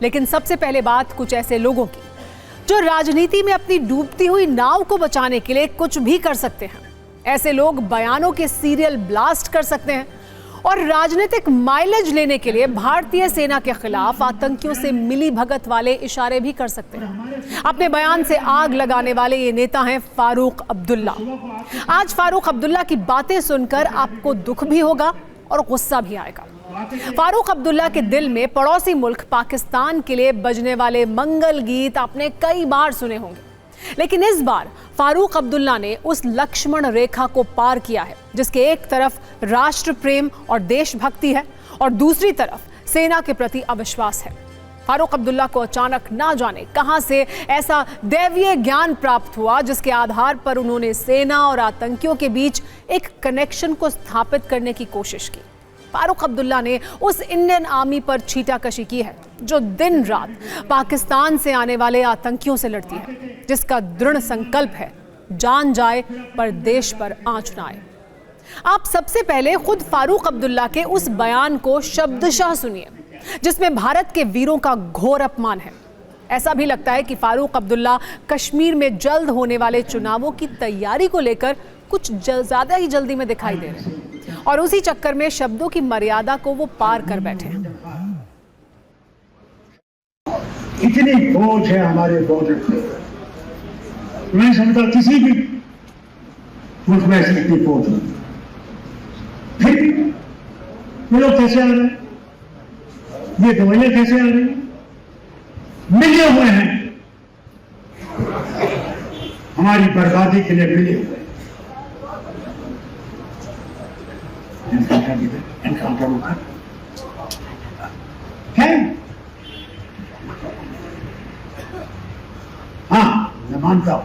लेकिन सबसे पहले बात कुछ ऐसे लोगों की जो राजनीति में अपनी डूबती हुई नाव को बचाने के लिए कुछ भी कर सकते हैं। ऐसे लोग बयानों के सीरियल ब्लास्ट कर सकते हैं और राजनीतिक माइलेज लेने के लिए भारतीय सेना के खिलाफ आतंकियों से मिली भगत वाले इशारे भी कर सकते हैं। अपने बयान से आग लगाने वाले ये नेता हैं फारूक अब्दुल्ला। आज फारूक अब्दुल्ला की बातें सुनकर आपको दुख भी होगा और गुस्सा भी आएगा। फारूक अब्दुल्ला के दिल में पड़ोसी मुल्क पाकिस्तान के लिए बजने वाले मंगल गीत आपने कई बार सुने होंगे, लेकिन इस बार फारूक अब्दुल्ला ने उस लक्ष्मण रेखा को पार किया है जिसके एक तरफ राष्ट्र प्रेम और देशभक्ति है और दूसरी तरफ सेना के प्रति अविश्वास है। फारूक अब्दुल्ला को अचानक ना जाने कहां से ऐसा दैवीय ज्ञान प्राप्त हुआ जिसके आधार पर उन्होंने सेना और आतंकियों के बीच एक कनेक्शन को स्थापित करने की कोशिश की। फारूक अब्दुल्ला ने उस इंडियन आर्मी पर छीटाकशी की है जो दिन रात पाकिस्तान से आने वाले आतंकियों से लड़ती है, जिसका दृढ़ संकल्प है जान जाए पर देश पर आंच ना आए। आप सबसे पहले खुद फारूक अब्दुल्ला के उस बयान को शब्दशः सुनिए जिसमें भारत के वीरों का घोर अपमान है। ऐसा भी लगता है कि फारूक अब्दुल्ला कश्मीर में जल्द होने वाले चुनावों की तैयारी को लेकर कुछ ज्यादा ही जल्दी में दिखाई दे रहे हैं और उसी चक्कर में शब्दों की मर्यादा को वो पार कर बैठे हैं। इतनी फौज है हमारे बॉर्डर पे, मैं समझता किसी भी मुल्क में ऐसी इतनी फौज नहीं। फिर ये लोग कैसे आ रहे हैं, ये दवाइयां कैसे आ रही हैं, मिले हुए हैं हमारी बर्बादी के लिए, मिले हुए हैं। हाँ, मैं मानता हूं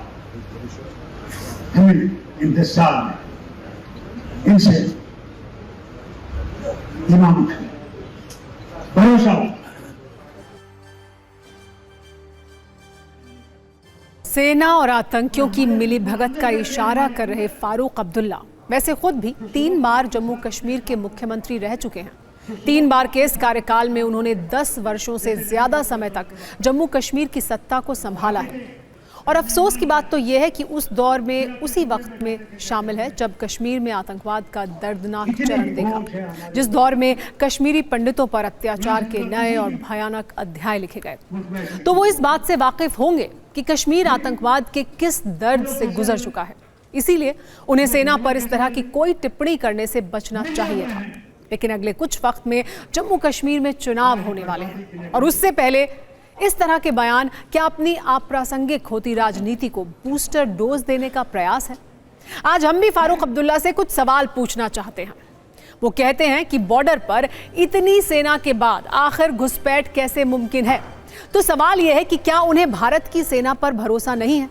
हमें इन 10 साल में इनसे इमाम भरोसा हो। सेना और आतंकियों की मिलीभगत का इशारा कर रहे फारूक अब्दुल्ला वैसे खुद भी 3 बार जम्मू कश्मीर के मुख्यमंत्री रह चुके हैं। 3 बार के इस कार्यकाल में उन्होंने 10 वर्षों से ज्यादा समय तक जम्मू कश्मीर की सत्ता को संभाला है और अफसोस की बात तो यह है कि उस दौर में उसी वक्त में शामिल है जब कश्मीर में आतंकवाद का दर्दनाक चरण देखा, जिस दौर में कश्मीरी पंडितों पर अत्याचार के नए और भयानक अध्याय लिखे गए। तो वो इस बात से वाकिफ होंगे कि कश्मीर आतंकवाद के किस दर्द से गुजर चुका है। इसीलिए उन्हें सेना पर इस तरह की कोई टिप्पणी करने से बचना चाहिए था। लेकिन अगले कुछ वक्त में जम्मू कश्मीर में चुनाव होने वाले हैं और उससे पहले इस तरह के बयान क्या अपनी अप्रासंगिक होती राजनीति को बूस्टर डोज देने का प्रयास है? आज हम भी फारूक अब्दुल्ला से कुछ सवाल पूछना चाहते हैं। वो कहते हैं कि बॉर्डर पर इतनी सेना के बाद आखिर घुसपैठ कैसे मुमकिन है? तो सवाल यह है कि क्या उन्हें भारत की सेना पर भरोसा नहीं है?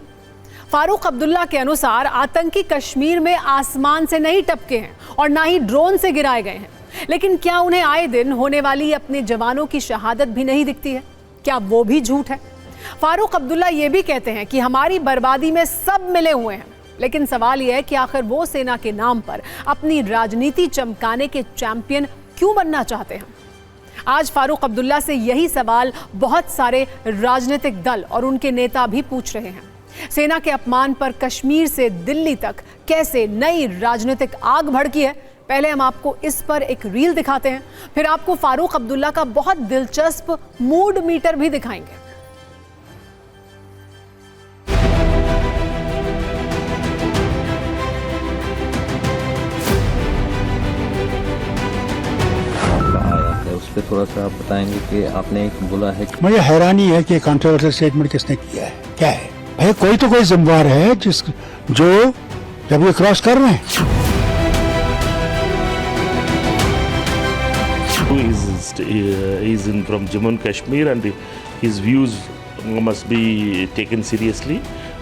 फारूक अब्दुल्ला के अनुसार आतंकी कश्मीर में आसमान से नहीं टपके हैं और ना ही ड्रोन से गिराए गए हैं, लेकिन क्या उन्हें आए दिन होने वाली अपने जवानों की शहादत भी नहीं दिखती है? क्या वो भी झूठ है? फारूक अब्दुल्ला ये भी कहते हैं कि हमारी बर्बादी में सब मिले हुए हैं, लेकिन सवाल यह है कि आखिर वो सेना के नाम पर अपनी राजनीति चमकाने के चैंपियन क्यों बनना चाहते हैं? आज फारूक अब्दुल्ला से यही सवाल बहुत सारे राजनीतिक दल और उनके नेता भी पूछ रहे हैं। सेना के अपमान पर कश्मीर से दिल्ली तक कैसे नई राजनीतिक आग भड़की है, पहले हम आपको इस पर एक रील दिखाते हैं, फिर आपको फारूक अब्दुल्ला का बहुत दिलचस्प मूड मीटर भी दिखाएंगे। उस पर थोड़ा सा आप बताएंगे कि आपने एक बोला है कि मुझे हैरानी है कि कंट्रोवर्शियल स्टेटमेंट किसने किया है। क्या है भाई, कोई तो कोई जिम्मेवार है जो जब ये क्रॉस कर रहे हैं। He's in from Jammu and Kashmir and his views must be taken seriously.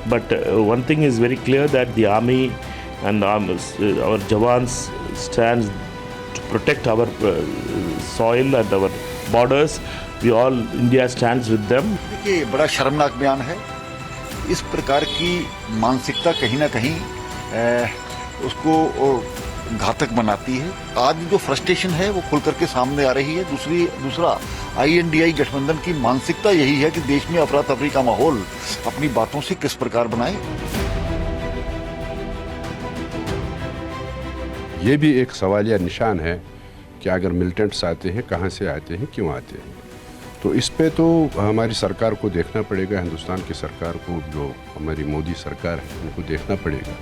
But one thing is very clear that the army and our jawans stands to protect our soil and our borders. We all, India stands with them. ये बड़ा शर्मनाक बयान है। इस प्रकार की मानसिकता कहीं ना कहीं उसको घातक बनाती है। आज जो फ्रस्ट्रेशन है वो खुल करके सामने आ रही है। दूसरा INDI गठबंधन की मानसिकता यही है कि देश में अफरा तफरी का माहौल अपनी बातों से किस प्रकार बनाए। ये भी एक सवालिया निशान है कि अगर मिलिटेंट्स आते हैं कहाँ से आते हैं, क्यों आते हैं। तो इस पे तो हमारी सरकार को देखना पड़ेगा, हिंदुस्तान की सरकार को, जो हमारी मोदी सरकार है उनको देखना पड़ेगा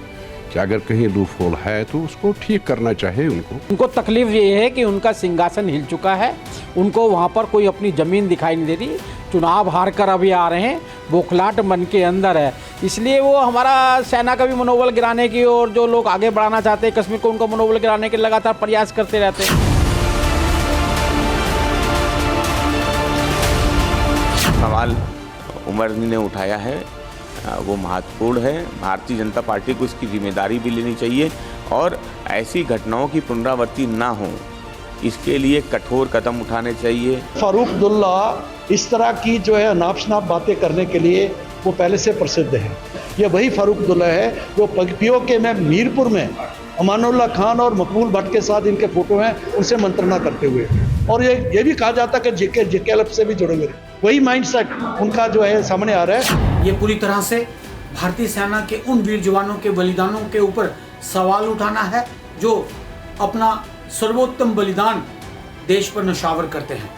कि अगर कहीं लूप होल है तो उसको ठीक करना चाहिए। उनको तकलीफ ये है कि उनका सिंहासन हिल चुका है, उनको वहाँ पर कोई अपनी ज़मीन दिखाई नहीं दे रही, चुनाव हार कर अभी आ रहे हैं, बौखलाहट मन के अंदर है, इसलिए वो हमारा सेना का भी मनोबल गिराने की और जो लोग आगे बढ़ाना चाहते हैं कश्मीर को, उनका मनोबल गिराने के लगातार प्रयास करते रहते हैं। सवाल उमर ने उठाया है वो महत्वपूर्ण है। भारतीय जनता पार्टी को इसकी जिम्मेदारी भी लेनी चाहिए और ऐसी घटनाओं की पुनरावृत्ति ना हो, इसके लिए कठोर कदम उठाने चाहिए। फारूक अब्दुल्ला इस तरह की जो है अनाप शनाप बातें करने के लिए वो पहले से प्रसिद्ध है। ये वही फारूक अब्दुल्ला है जो POK में मीरपुर में अमानुल्लाह खान और मकबूल भट्ट के साथ इनके फोटो हैं, उनसे मंत्रणा करते हुए, और ये भी कहा जाता है कि JKLF से भी जुड़े हुए। वही माइंडसेट उनका जो है सामने आ रहा है। ये पूरी तरह से भारतीय सेना के उन वीर जवानों के बलिदानों के ऊपर सवाल उठाना है जो अपना सर्वोत्तम बलिदान देश पर नशावर करते हैं।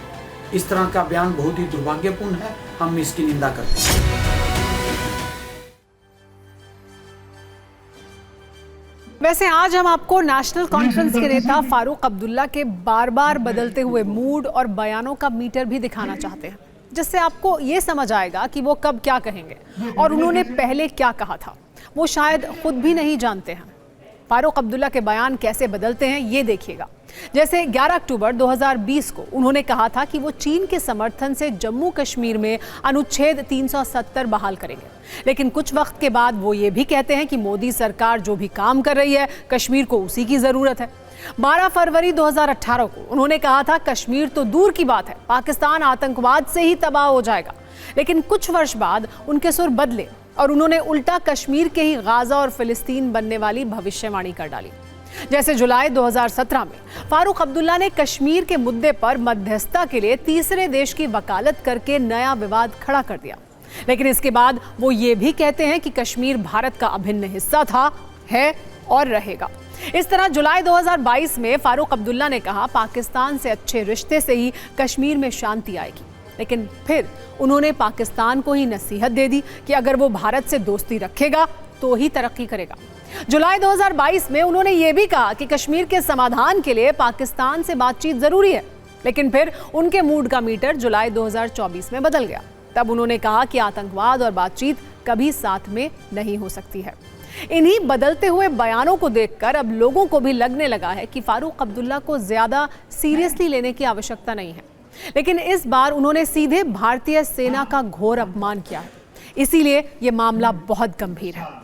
इस तरह का बयान बहुत ही दुर्भाग्यपूर्ण है, हम इसकी निंदा करते हैं। वैसे आज हम आपको नेशनल कॉन्फ्रेंस के नेता फारूक अब्दुल्ला के बार बार बदलते हुए मूड और बयानों का मीटर भी दिखाना चाहते हैं, जिससे आपको ये समझ आएगा कि वो कब क्या कहेंगे और उन्होंने पहले क्या कहा था। वो शायद खुद भी नहीं जानते हैं। फारूक अब्दुल्ला के बयान कैसे बदलते हैं ये देखिएगा। जैसे 11 अक्टूबर 2020 को उन्होंने कहा था कि वो चीन के समर्थन से जम्मू कश्मीर में अनुच्छेद 370 बहाल करेंगे, लेकिन कुछ वक्त के बाद वो ये भी कहते हैं कि मोदी सरकार जो भी काम कर रही है कश्मीर को उसी की ज़रूरत है। 12 फरवरी 2018 को उन्होंने कहा था कश्मीर तो दूर की बात है, पाकिस्तान आतंकवाद से ही तबाह हो जाएगा, लेकिन कुछ वर्ष बाद उनके सुर बदले और उन्होंने उल्टा कश्मीर के ही गाजा और फिलिस्तीन बनने वाली भविष्यवाणी कर डाली। जैसे जुलाई 2017 में फारूक अब्दुल्ला ने कश्मीर के मुद्दे पर मध्यस्थता के लिए तीसरे देश की वकालत करके नया विवाद खड़ा कर दिया, लेकिन इसके बाद वो ये भी कहते हैं कि कश्मीर भारत का अभिन्न हिस्सा था, है और रहेगा। इस तरह जुलाई 2022 में फारूक अब्दुल्ला ने कहा पाकिस्तान से अच्छे रिश्ते से ही कश्मीर में शांति आएगी, लेकिन फिर उन्होंने पाकिस्तान को ही नसीहत दे दी कि अगर वो भारत से दोस्ती रखेगा तो ही तरक्की करेगा। जुलाई 2022 में उन्होंने ये भी कहा कि कश्मीर के समाधान के लिए पाकिस्तान से बातचीत जरूरी है, लेकिन फिर उनके मूड का मीटर जुलाई 2024 में बदल गया। तब उन्होंने कहा कि आतंकवाद और बातचीत कभी साथ में नहीं हो सकती है। इन्हीं बदलते हुए बयानों को देखकर अब लोगों को भी लगने लगा है कि फारूक अब्दुल्ला को ज्यादा सीरियसली लेने की आवश्यकता नहीं है, लेकिन इस बार उन्होंने सीधे भारतीय सेना का घोर अपमान किया है, इसीलिए यह मामला बहुत गंभीर है।